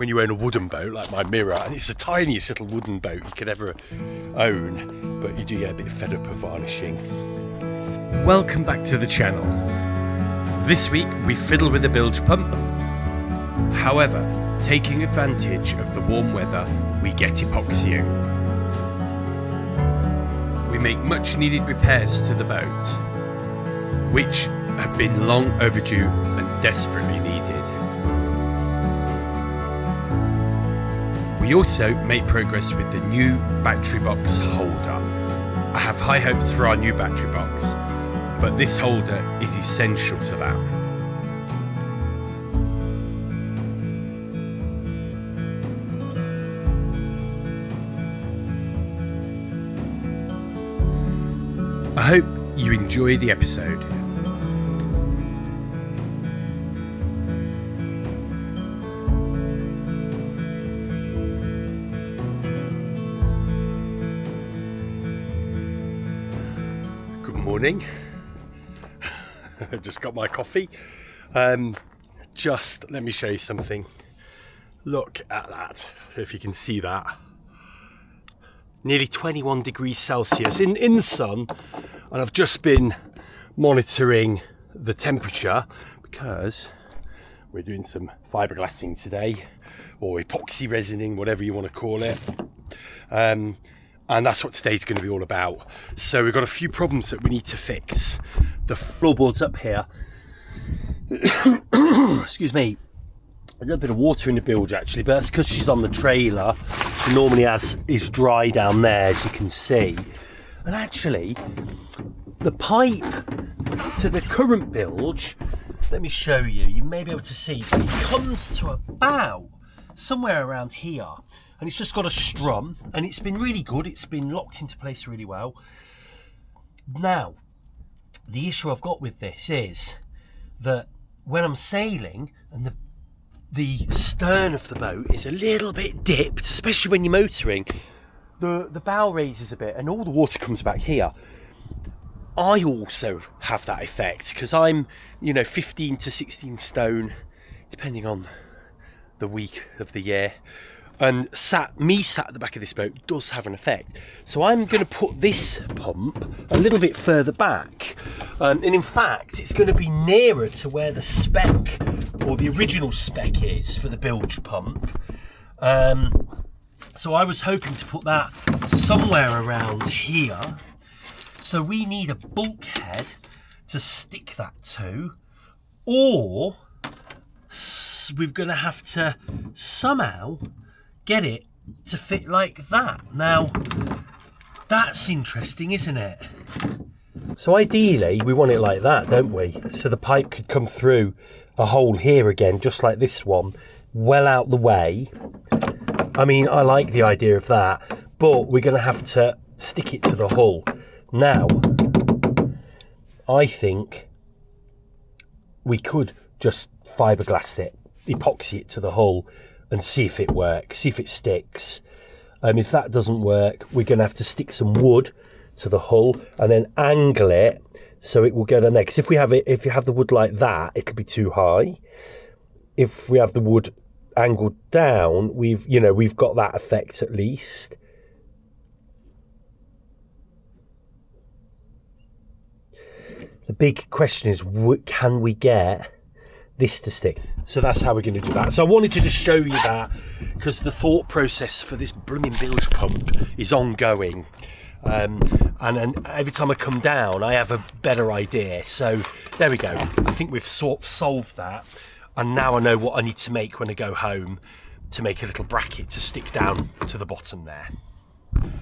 when you own a wooden boat like my Mirror, and it's the tiniest little wooden boat you could ever own, but you do get a bit fed up of varnishing. Welcome back to the channel. This week we fiddle with the bilge pump. However, taking advantage of the warm weather, we get epoxying. We make much needed repairs to the boat, which have been long overdue and desperately needed. We also make progress with the new battery box holder. I have high hopes for our new battery box, but this holder is essential to that. I hope you enjoy the episode. Good morning. I just got my coffee. Just let me show you something. Look at that, if you can see that. Nearly 21 degrees Celsius in the sun, and I've just been monitoring the temperature because we're doing some fiberglassing today, or epoxy resining, whatever you want to call it. And that's what today's going to be all about. So we've got a few problems that we need to fix. The floorboards up here, excuse me, a little bit of water in the bilge actually, but that's because she's on the trailer. She normally is dry down there, as you can see. And actually, the pipe to the current bilge, let me show you, you may be able to see, it comes to about somewhere around here. And it's just got a strum, and it's been really good. It's been locked into place really well. Now, the issue I've got with this is that when I'm sailing and the stern of the boat is a little bit dipped, especially when you're motoring, the bow raises a bit and all the water comes back here. I also have that effect because I'm, 15 to 16 stone, depending on the week of the year. And sat at the back of this boat does have an effect. So I'm going to put this pump a little bit further back. And in fact, it's going to be nearer to where the spec, or the original spec is for the bilge pump. So I was hoping to put that somewhere around here. So we need a bulkhead to stick that to, or we're going to have to somehow get it to fit like that. Now, that's interesting, isn't it? So ideally, we want it like that, don't we? So the pipe could come through a hole here again, just like this one, well out the way. I mean, I like the idea of that, but we're going to have to stick it to the hull. Now, I think we could just fiberglass it, epoxy it to the hull, and see if it works, see if it sticks. If that doesn't work, we're going to have to stick some wood to the hull and then angle it so it will go down there. Because if you have the wood like that, it could be too high. If we have the wood angled down, we've got that effect at least. The big question is, can we get this to stick? So that's how we're going to do that. So I wanted to just show you that because the thought process for this blooming bilge pump is ongoing. And every time I come down, I have a better idea. So there we go. I think we've sort of solved that. And now I know what I need to make when I go home to make a little bracket to stick down to the bottom there.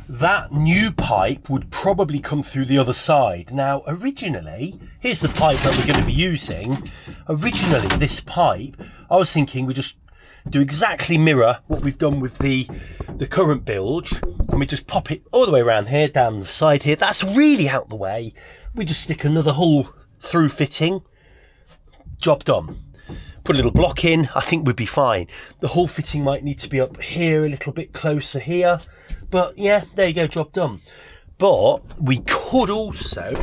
That new pipe would probably come through the other side. Now, originally, here's the pipe that we're going to be using. Originally, this pipe, I was thinking we just do exactly mirror what we've done with the current bilge, and we just pop it all the way around here, down the side here. That's really out the way. We just stick another hull through fitting. Job done. Put a little block in, I think we'd be fine. The hull fitting might need to be up here, a little bit closer here. But yeah, there you go, job done. But we could also,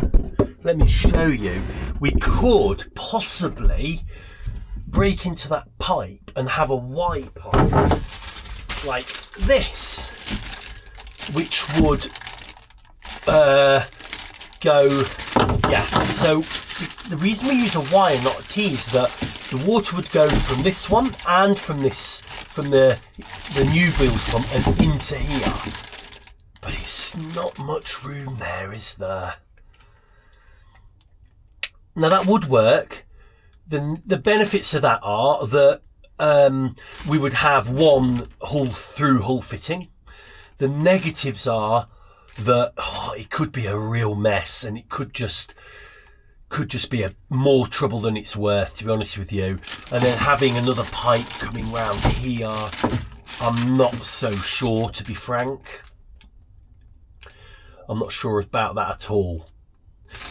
let me show you, we could possibly break into that pipe and have a Y pipe like this, which would go, yeah. So the reason we use a Y and not a T is that the water would go from this one and from the new Bilge pump and into here. But it's not much room there, is there? Now that would work. The benefits of that are that we would have one through hull fitting. The negatives are that it could be a real mess, and it could just be more trouble than it's worth, to be honest with you. And then having another pipe coming round here, I'm not so sure, to be frank. I'm not sure about that at all.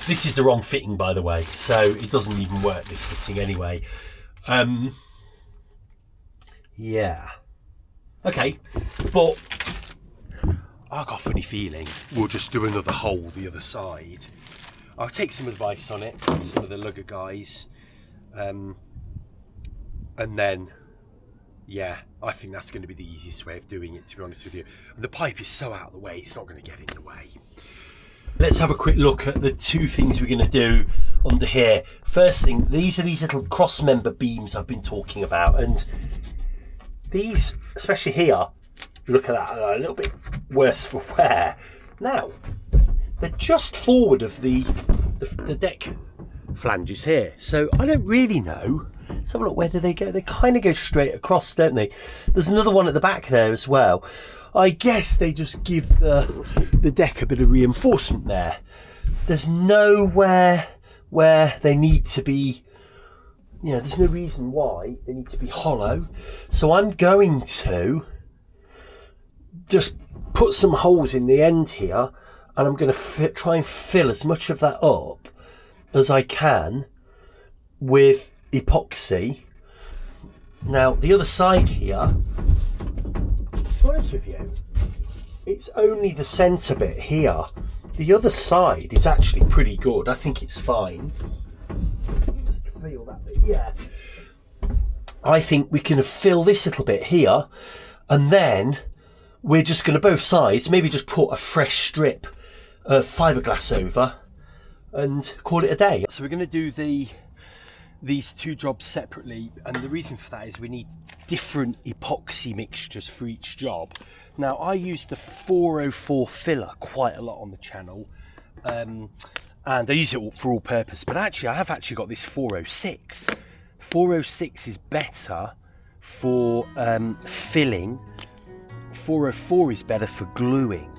This is the wrong fitting, by the way, so it doesn't even work, this fitting anyway. Yeah. Okay, but I've got a funny feeling we'll just do another hole the other side. I'll take some advice on it, some of the lugger guys, and then, yeah, I think that's going to be the easiest way of doing it, to be honest with you. And the pipe is so out of the way, it's not going to get in the way. Let's have a quick look at the two things we're going to do under here. First thing, these are these little cross member beams I've been talking about, and these, especially here, look at that, a little bit worse for wear. Now, they're just forward of the deck flanges here, so I don't really know. Let's have a look, where do they go? They kind of go straight across, don't they? There's another one at the back there as well. I guess they just give the deck a bit of reinforcement there. There's nowhere where they need to be, there's no reason why they need to be hollow. So I'm going to just put some holes in the end here, and I'm going to try and fill as much of that up as I can with epoxy. Now the other side here, to be honest with you, it's only the centre bit here. The other side is actually pretty good. I think it's fine. Just feel that bit, yeah. I think we can fill this little bit here, and then we're just going to both sides maybe just put a fresh strip of fiberglass over and call it a day. So we're going to do these two jobs separately, and the reason for that is we need different epoxy mixtures for each job. Now I use the 404 filler quite a lot on the channel, and I use it for all purpose, but actually I have actually got this 406. 406 is better for filling. 404 is better for gluing.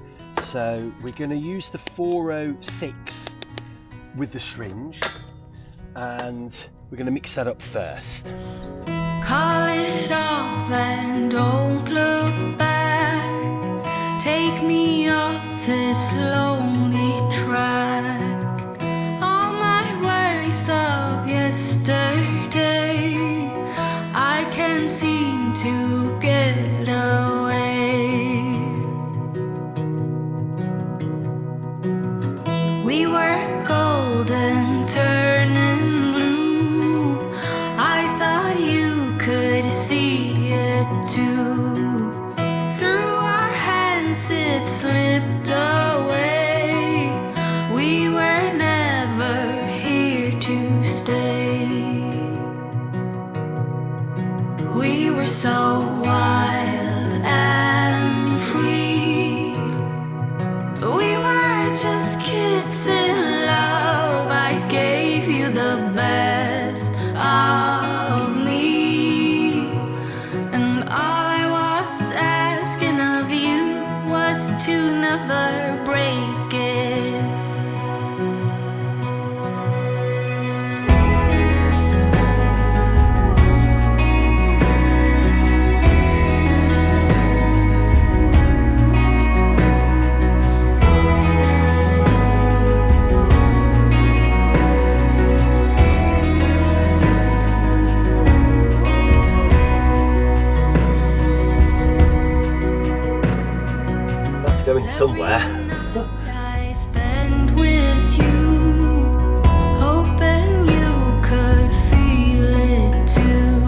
So we're going to use the 406 with the syringe, and we're going to mix that up first. Call it off and don't look back. Take me off this lonely track. All my worries of yesterday, I can't seem to get away. We were golden, turning blue. I thought you could see it too. Through our hands it slipped away. We were never here to stay. We were so wild and free. We were just kids in love. I gave you the best of me, and all I was asking of you was to never break it. Going somewhere. I spend with you, hoping you could feel it too.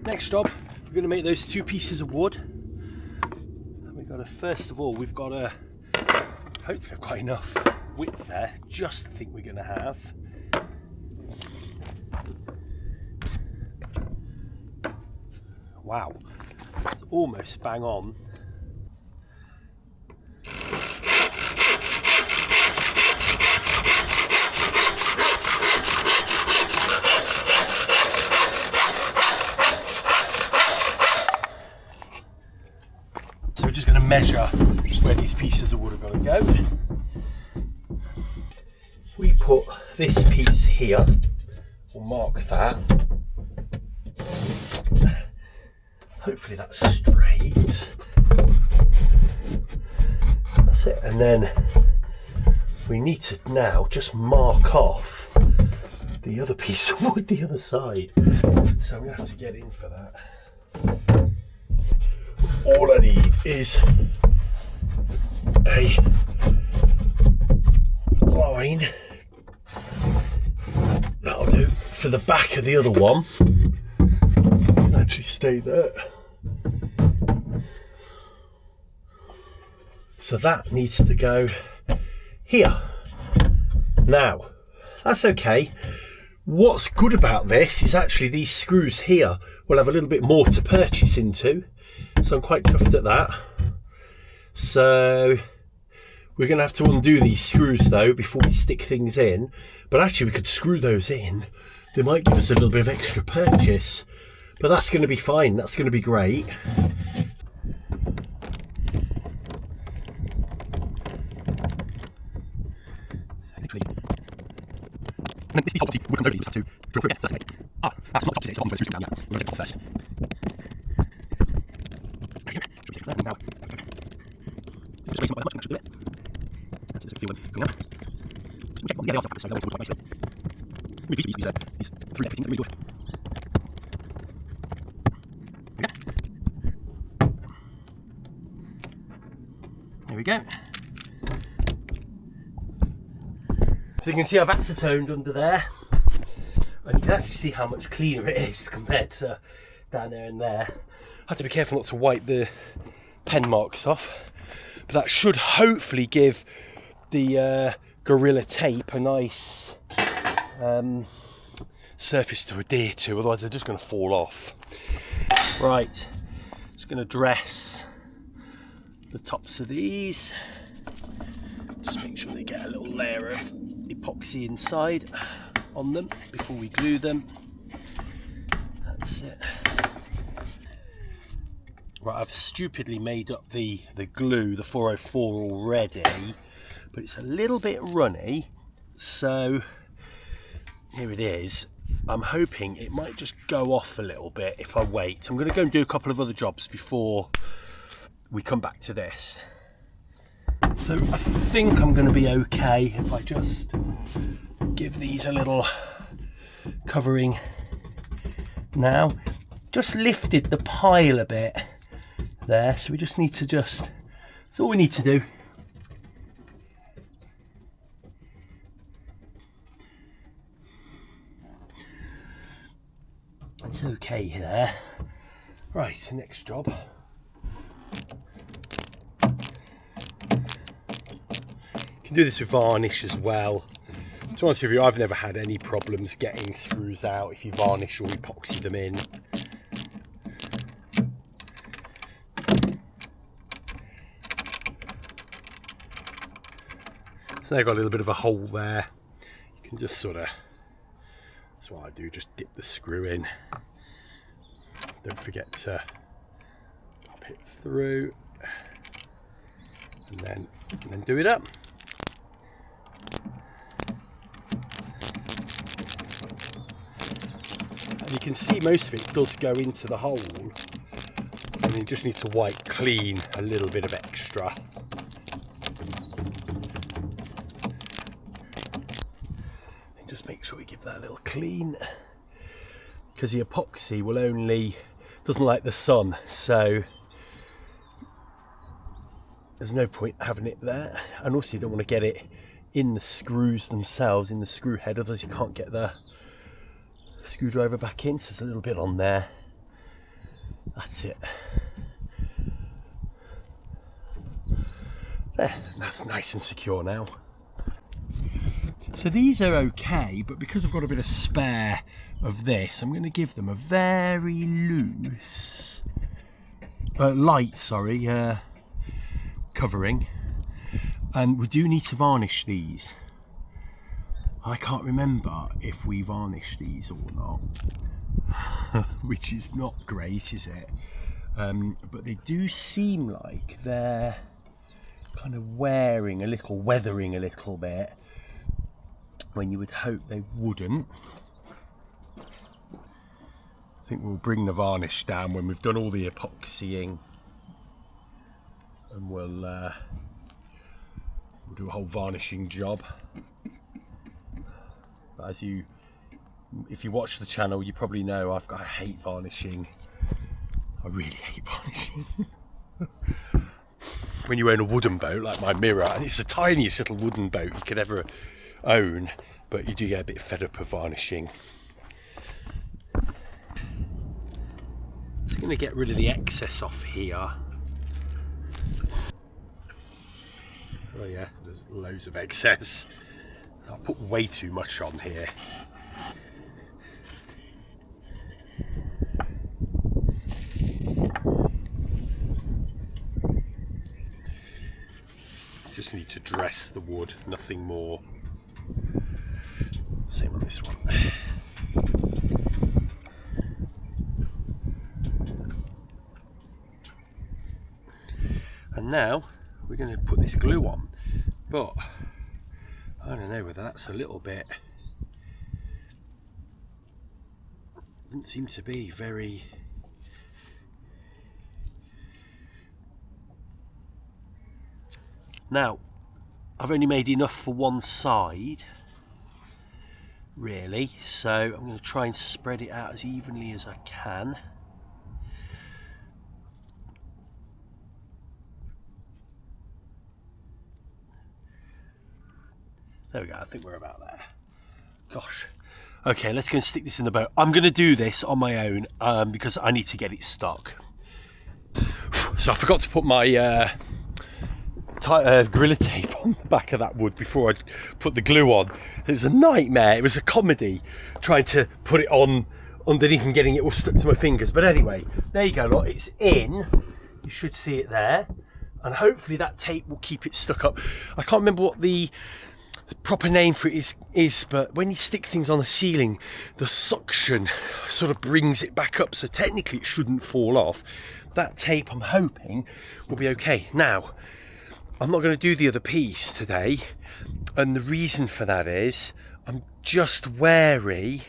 Next job, we're going to make those 2 pieces of wood. And we've got to, first of all, we've got to, hopefully I've got enough width there, just to think we're going to have. Wow, it's almost bang on. So we're just going to measure where these pieces of wood are going to go. We put this piece here, we'll mark that. Hopefully that's straight. That's it. And then we need to now just mark off the other piece of wood, the other side. So I'm going to have to get in for that. All I need is a line. That'll do for the back of the other one. Actually stay there. So that needs to go here. Now, that's okay. What's good about this is actually these screws here will have a little bit more to purchase into. So I'm quite chuffed at that. So we're going to have to undo these screws though before we stick things in. But actually we could screw those in. They might give us a little bit of extra purchase. But that's going to be fine. That's going to be great. And then this piece obviously would come over, you just have to drill through again. That's okay. That's not the top today, it's the bottom where the screws come down. Yeah, we're going to take it off first. There we go. Should we stick it there now? Just waiting by much, actually do it. That's it, there's a few going down. Just check, yeah, they are so they'll work quite nicely. We use these through everything, really good. There we go. So you can see I've acetoned under there, and you can actually see how much cleaner it is compared to down there and there. I have to be careful not to wipe the pen marks off, but that should hopefully give the Gorilla Tape a nice surface to adhere to, otherwise they're just going to fall off. Right, just going to dress the tops of these. Just make sure they get a little layer of epoxy inside on them before we glue them. That's it. Right, I've stupidly made up the glue, the 404 already, but it's a little bit runny, so here it is. I'm hoping it might just go off a little bit if I wait. I'm going to go and do a couple of other jobs before we come back to this. So I think I'm going to be okay if I just give these a little covering now. Just lifted the pile a bit there, so we just need to that's all we need to do. It's okay there. Right, next job. You can do this with varnish as well. To be honest with you, I've never had any problems getting screws out if you varnish or epoxy them in. So they've got a little bit of a hole there. You can just sort of, that's what I do, just dip the screw in. Don't forget to pop it through and then do it up. And you can see most of it does go into the hole, and you just need to wipe clean a little bit of extra. And just make sure we give that a little clean, because the epoxy doesn't like the sun, so there's no point having it there. And also you don't want to get it in the screws themselves, in the screw head, otherwise you can't get the screwdriver back in. So there's a little bit on there. That's it. There, that's nice and secure now. So these are okay, but because I've got a bit of spare of this, I'm going to give them a very loose, light covering. And we do need to varnish these. I can't remember if we varnished these or not, which is not great, is it? But they do seem like they're kind of weathering a little bit, when you would hope they wouldn't. I think we'll bring the varnish down when we've done all the epoxying, and we'll do a whole varnishing job. But if you watch the channel, you probably know I hate varnishing. I really hate varnishing. When you own a wooden boat like my mirror, and it's the tiniest little wooden boat you could ever own, but you do get a bit fed up of varnishing. Just going to get rid of the excess off here. Oh yeah, there's loads of excess. I'll put way too much on here. Just need to dress the wood, nothing more. Same on this one. And now we're going to put this glue on, but I don't know whether that's a little bit, doesn't seem to be very, now I've only made enough for one side really, so I'm going to try and spread it out as evenly as I can. There we go, I think we're about there. Gosh. Okay, let's go and stick this in the boat. I'm going to do this on my own because I need to get it stuck. So I forgot to put my Gorilla Tape on the back of that wood before I put the glue on. It was a nightmare. It was a comedy trying to put it on underneath and getting it all stuck to my fingers. But anyway, there you go, look, it's in. You should see it there. And hopefully that tape will keep it stuck up. I can't remember what the proper name for it is, but when you stick things on the ceiling, the suction sort of brings it back up, so technically it shouldn't fall off. That tape, I'm hoping, will be okay. Now, I'm not going to do the other piece today, and the reason for that is I'm just wary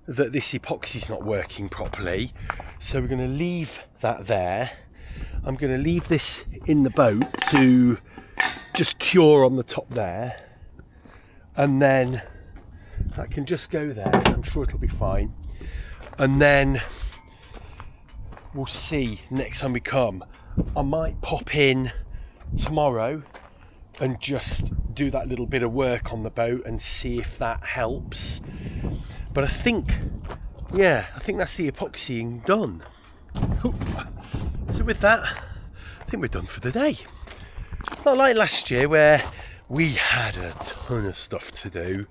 that this epoxy's not working properly, so we're going to leave that there. I'm going to leave this in the boat to just cure on the top there, and then that can just go there. I'm sure it'll be fine, and then we'll see next time we come. I might pop in tomorrow and just do that little bit of work on the boat and see if that helps. But I think that's the epoxying done. So with that, I think we're done for the day. It's not like last year where we had a ton of stuff to do.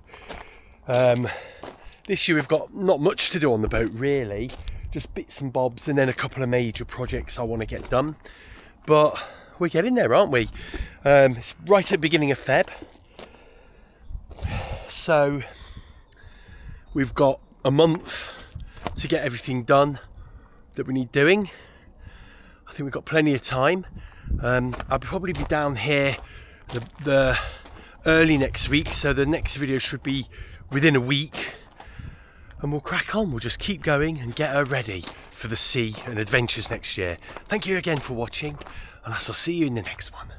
This year we've got not much to do on the boat really, just bits and bobs, and then a couple of major projects I want to get done. But we're getting there, aren't we? It's right at the beginning of Feb. So we've got a month to get everything done that we need doing. I think we've got plenty of time. I'll probably be down here the early next week, so the next video should be within a week, and we'll crack on. We'll just keep going and get her ready for the sea and adventures next year. Thank you again for watching, and I shall see you in the next one.